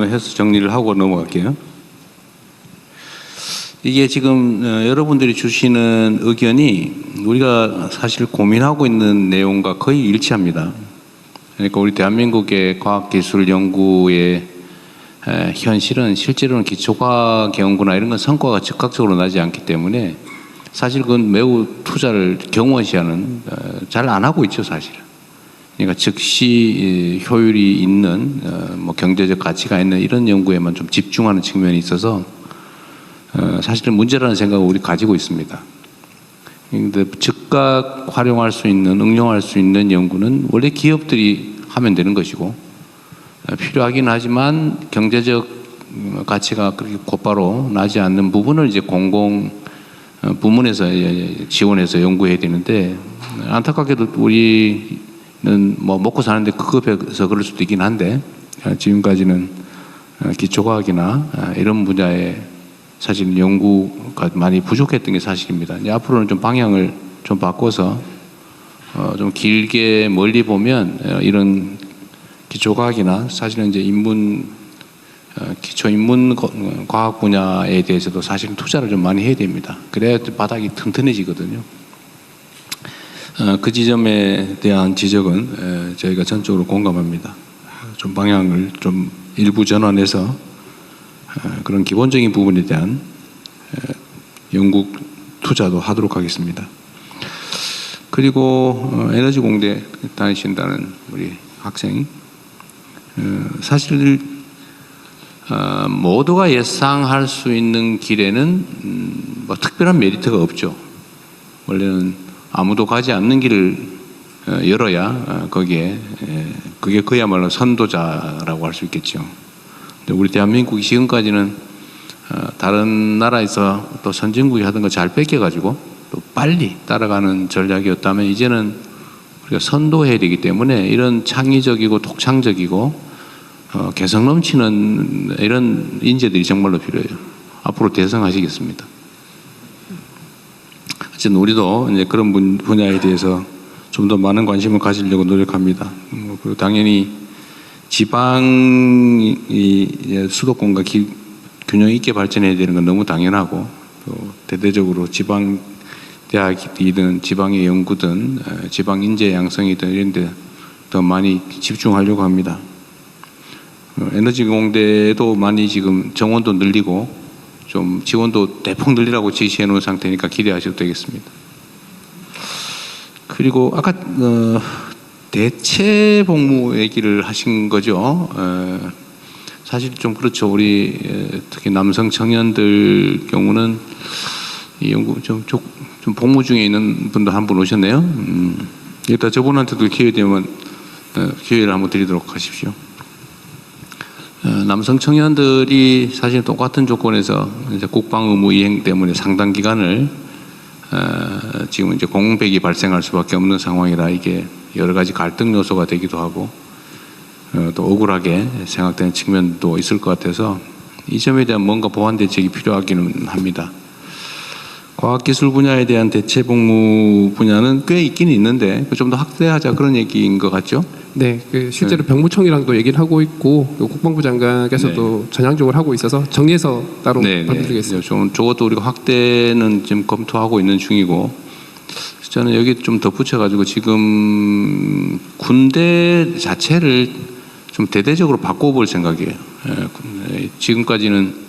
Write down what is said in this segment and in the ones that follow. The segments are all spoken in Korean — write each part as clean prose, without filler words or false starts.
해서 정리를 하고 넘어갈게요. 이게 지금 여러분들이 주시는 의견이 우리가 사실 고민하고 있는 내용과 거의 일치합니다. 그러니까 우리 대한민국의 과학기술 연구의 현실은 실제로는 기초과학 연구나 이런 건 성과가 즉각적으로 나지 않기 때문에 사실 그건 매우 투자를 경원시하는, 잘 안 하고 있죠, 사실은. 그러니까 즉시 효율이 있는, 뭐 경제적 가치가 있는 이런 연구에만 좀 집중하는 측면이 있어서 사실은 문제라는 생각을 우리 가지고 있습니다. 그런데 즉각 활용할 수 있는, 응용할 수 있는 연구는 원래 기업들이 하면 되는 것이고, 필요하긴 하지만 경제적 가치가 그렇게 곧바로 나지 않는 부분을 이제 공공 부문에서 지원해서 연구해야 되는데, 안타깝게도 우리는 뭐 먹고 사는데 급급해서 그럴 수도 있긴 한데, 지금까지는 기초과학이나 이런 분야에 사실 연구가 많이 부족했던 게 사실입니다. 이제 앞으로는 좀 방향을 좀 바꿔서 좀 길게 멀리 보면 이런 기초과학이나 사실은 이제 기초 인문 과학 분야에 대해서도 사실은 투자를 좀 많이 해야 됩니다. 그래야 바닥이 튼튼해지거든요. 그 지점에 대한 지적은 저희가 전적으로 공감합니다. 좀 방향을 좀 일부 전환해서 그런 기본적인 부분에 대한 연구 투자도 하도록 하겠습니다. 그리고 에너지 공대 다니신다는 우리 학생, 사실 모두가 예상할 수 있는 길에는 뭐 특별한 메리트가 없죠. 원래는 아무도 가지 않는 길을 열어야 거기에 그게 그야말로 선도자라고 할 수 있겠죠. 근데 우리 대한민국이 지금까지는 다른 나라에서 또 선진국이 하던 거 잘 뺏겨가지고 또 빨리 따라가는 전략이었다면, 이제는 우리가 선도해야 되기 때문에 이런 창의적이고 독창적이고 개성 넘치는 이런 인재들이 정말로 필요해요. 앞으로 대성하시겠습니다. 어쨌든 우리도 이제 그런 분야에 대해서 좀 더 많은 관심을 가지려고 노력합니다. 그리고 당연히 지방이 수도권과 균형 있게 발전해야 되는 건 너무 당연하고, 또 대대적으로 지방 대학이든 지방의 연구든 지방 인재 양성이든 이런 데 더 많이 집중하려고 합니다. 에너지 공대도 많이 지금 정원도 늘리고 좀 지원도 대폭 늘리라고 지시해 놓은 상태니까 기대하셔도 되겠습니다. 그리고 아까 대체 복무 얘기를 하신 거죠. 사실 좀 그렇죠. 우리 특히 남성 청년들 경우는 이 연구 좀 복무 중에 있는 분도 한 분 오셨네요. 일단 저분한테도 기회 되면 기회를 한번 드리도록 하십시오. 남성 청년들이 사실 똑같은 조건에서 이제 국방 의무 이행 때문에 상당 기간을 지금 이제 공백이 발생할 수밖에 없는 상황이라 이게 여러 가지 갈등 요소가 되기도 하고 또 억울하게 생각되는 측면도 있을 것 같아서 이 점에 대한 뭔가 보완 대책이 필요하기는 합니다. 과학기술 분야에 대한 대체 복무 분야는 꽤 있긴 있는데 좀 더 확대하자, 그런 얘기인 것 같죠? 네, 실제로 병무청이랑도 얘기를 하고 있고 국방부 장관께서도 전향적으로 하고 있어서 정리해서 따로 말씀드리겠습니다. 저것도 우리가 확대는 지금 검토하고 있는 중이고, 저는 여기 좀 덧붙여가지고 지금 군대 자체를 좀 대대적으로 바꿔볼 생각이에요. 지금까지는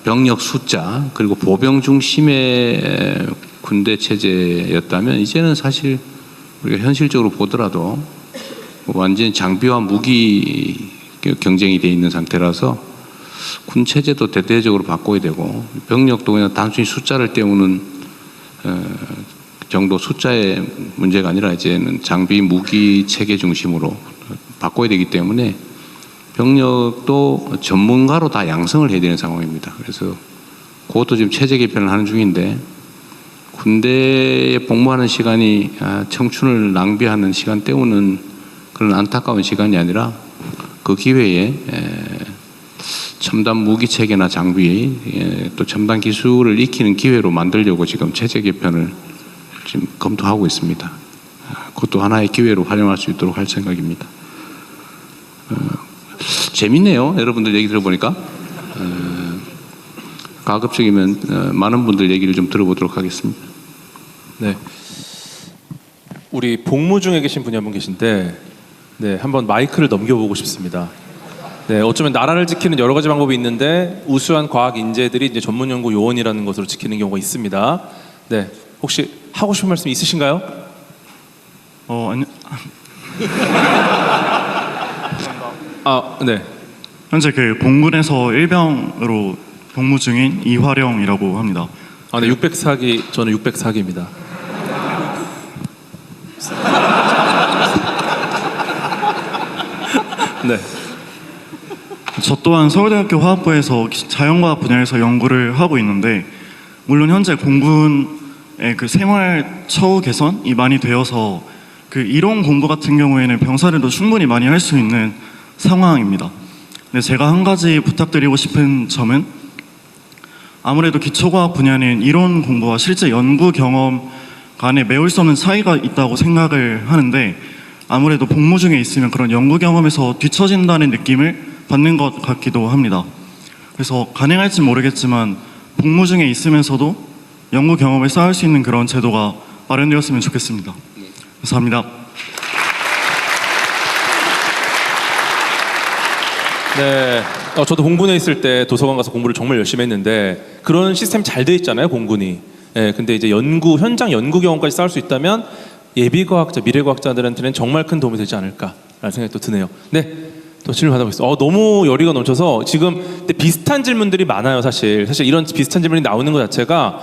병력 숫자 그리고 보병 중심의 군대 체제였다면, 이제는 사실 우리가 현실적으로 보더라도 완전히 장비와 무기 경쟁이 돼 있는 상태라서 군 체제도 대대적으로 바꿔야 되고, 병력도 그냥 단순히 숫자를 때우는 정도 숫자의 문제가 아니라 이제는 장비 무기 체계 중심으로 바꿔야 되기 때문에 병력도 전문가로 다 양성을 해야 되는 상황입니다. 그래서 그것도 지금 체제 개편을 하는 중인데, 군대에 복무하는 시간이 청춘을 낭비하는 시간 때우는 그런 안타까운 시간이 아니라 그 기회에 첨단 무기 체계나 장비, 또 첨단 기술을 익히는 기회로 만들려고 지금 체제 개편을 지금 검토하고 있습니다. 그것도 하나의 기회로 활용할 수 있도록 할 생각입니다. 재밌네요. 여러분들 얘기 들어보니까. 가급적이면 많은 분들 얘기를 좀 들어보도록 하겠습니다. 네. 우리 복무 중에 계신 분이 한 분 계신데, 네, 한번 마이크를 넘겨보고 싶습니다. 네, 어쩌면 나라를 지키는 여러 가지 방법이 있는데 우수한 과학 인재들이 이제 전문 연구 요원이라는 것으로 지키는 경우가 있습니다. 네, 혹시 하고 싶은 말씀 있으신가요? 아니, 네. 현재 그 공군에서 일병으로 복무 중인 이화령이라고 합니다. 네, 604기, 저는 604기입니다. 네. 저 또한 서울대학교 화학부에서 자연과학 분야에서 연구를 하고 있는데, 물론 현재 공군의 그 생활 처우 개선이 많이 되어서 그 이론 공부 같은 경우에는 병사들도 충분히 많이 할 수 있는 상황입니다. 근데 제가 한 가지 부탁드리고 싶은 점은, 아무래도 기초과학 분야는 이론 공부와 실제 연구 경험 간에 메울 수 없는 차이가 있다고 생각을 하는데, 아무래도 복무 중에 있으면 그런 연구 경험에서 뒤처진다는 느낌을 받는 것 같기도 합니다. 그래서 가능할지 모르겠지만 복무 중에 있으면서도 연구 경험을 쌓을 수 있는 그런 제도가 마련되었으면 좋겠습니다. 감사합니다. 네, 저도 공군에 있을 때 도서관 가서 공부를 정말 열심히 했는데 그런 시스템 잘 돼 있잖아요, 공군이. 예, 근데 이제 현장 연구 경험까지 쌓을 수 있다면 예비과학자, 미래과학자들한테는 정말 큰 도움이 되지 않을까라는 생각이 또 드네요. 네, 또 질문 받아보겠습니다. 너무 열의가 넘쳐서 지금 근데 비슷한 질문들이 많아요, 사실 이런 비슷한 질문이 나오는 것 자체가